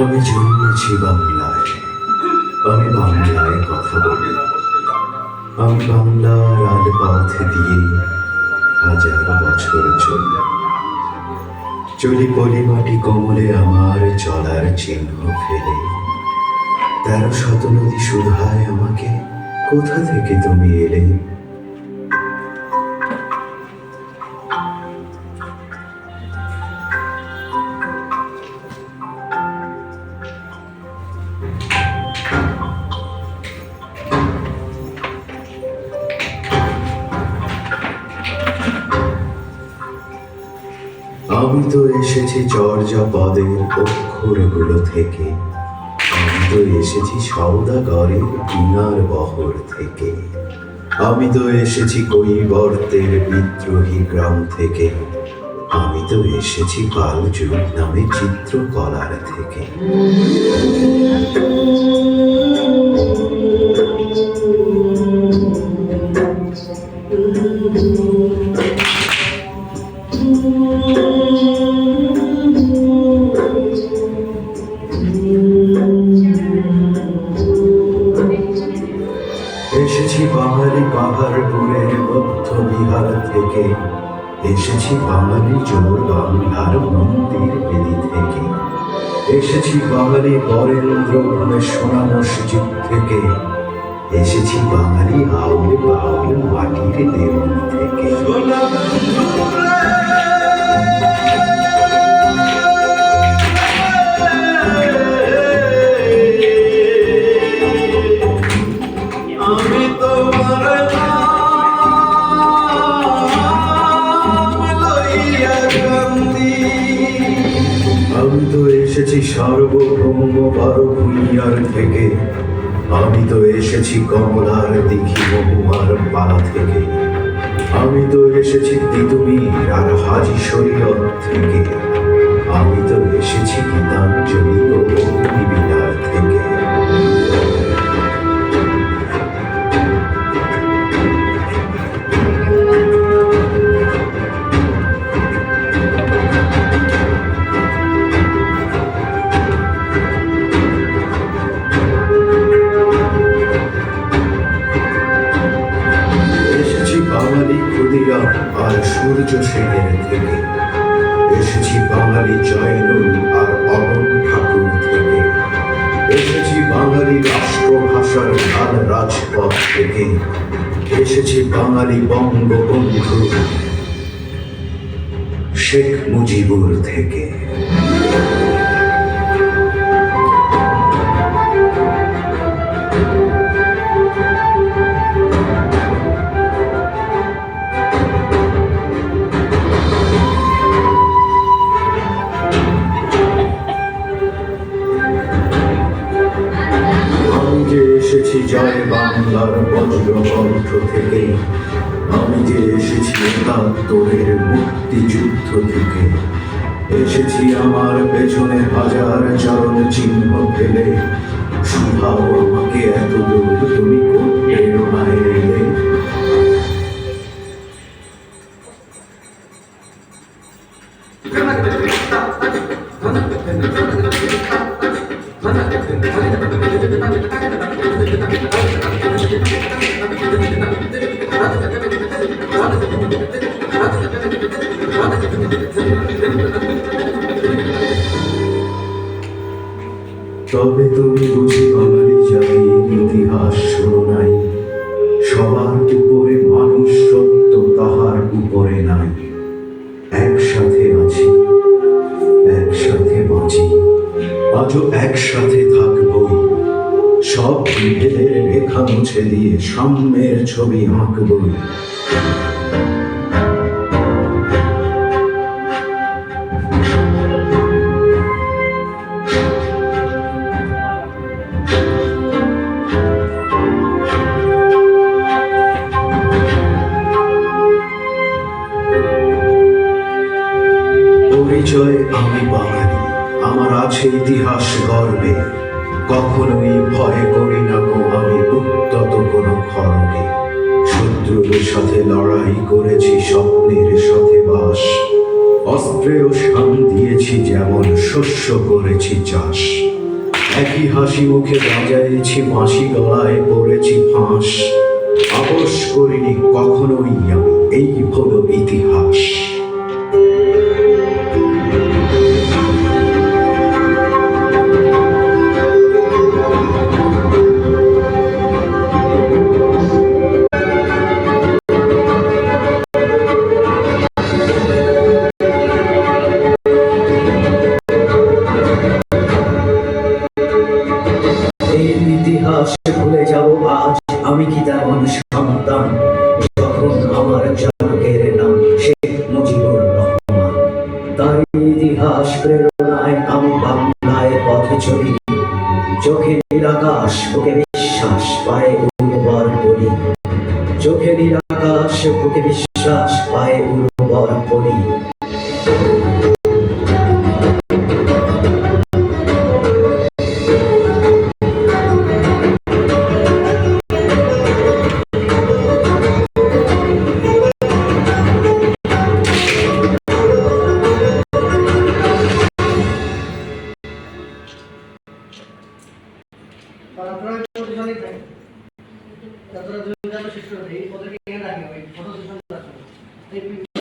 আমি জন্মেছি বাংলায়, আমি বাংলায় কথা বলি। আমি বাংলার আলপথ দিয়ে হাজার বছর চলি। চলি পলি মাটি কোমলে আমার চলার চিহ্ন ফেলে। 13 নদী শুধায় আমাকে, কোথা থেকে তুমি এলে? আমি তো এসেছি চর্যাপদের অক্ষরগুলো থেকে। আমি তো এসেছি সওদাগরের কিনার বহর থেকে। আমি তো এসেছি কৈবর্তের বিদ্রোহী গ্রাম থেকে। আমি তো এসেছি কালযুগ নামে চিত্রকলার থেকে। এসেছি বাঙালি পাহাড়পুরের বৌদ্ধ বিহার থেকে। এসেছি বাঙালি জোর বাংলার মন্দির বেদি থেকে। এসেছি বাঙালি বরেন্দ্র সোনা মসজিদ থেকে। এসেছি বাঙালি আউল বাউল মাটির দেউল থেকে। আমি তো এসেছি সার্বভৌম বারোভূঁইয়ার থেকে। আমি তো এসেছি কমলার দিঘি মহুয়ার পাড়া থেকে। আমি তো এসেছি তিতুমির আর হাজি শরীয়ত থেকে। আমি তো এসেছি গীতাঞ্জলি ও অগ্নিবীণার থেকে। বাঙালি ক্ষুদিরাম আর সূর্য সেনের থেকে। এসেছি বাঙালি জয়নুল আর অমন ঠাকুর থেকে। এসেছি বাঙালি রাষ্ট্রভাষার লাল রাজপথ থেকে। এসেছি বাঙালি বঙ্গবন্ধু শেখ মুজিবুর থেকে। এসেছি জয় বাংলার বজ্রকণ্ঠ থেকে। আমি যে এসেছি ৭১-এর মুক্তিযুদ্ধ থেকে। এসেছি আমার পেছনে হাজার চরণ চিহ্ন ফেলে। শুধাও আমাকে এত দূর তুমি কোন প্রেরণায় এলে? তবে তুমি বুঝি বাঙালি জাতির ইতিহাস শোনো নাই। সবার উপরে মানুষ সত্য, তাহার উপরে নাই। একসাথে আছি, একসাথে বাঁচি, আজও একসাথে থাকবই। সব বিভেদের রেখা মুছে দিয়ে সাম্যের ছবি আঁকবই। পরিচয় আমি বাঙালি, আমার আছে ইতিহাস গর্বে। কখনোই ভয় করি না গো আমি উত্তত কোনো খড়গে। শত্রুদের সাথে লড়াই করেছি, স্বপ্নের সাথে বাস। অস্ত্রেও শান দিয়েছি যেমন, শস্য করেছি চাষ। একই হাসি মুখে বাজাইছি বাঁশি, গলায় পড়েছি ফাঁস। আপোষ করিনি কখনোই আমি, এই হলো ইতিহাস। এই ইতিহাস ভুলে যাব আজ, আমি কি তেমন সন্তান যখন আমার জনকের নাম শেখ মুজিবুর রহমান। তার ইতিহাস প্রেরণায় আমি বাংলায় পথে চলি, চোখে নিরাকাশ বুকে বিশ্বাস পায়ে উর্বর বলি। চোখে নিরাকাশ বুকে বিশ্বাস পায়ে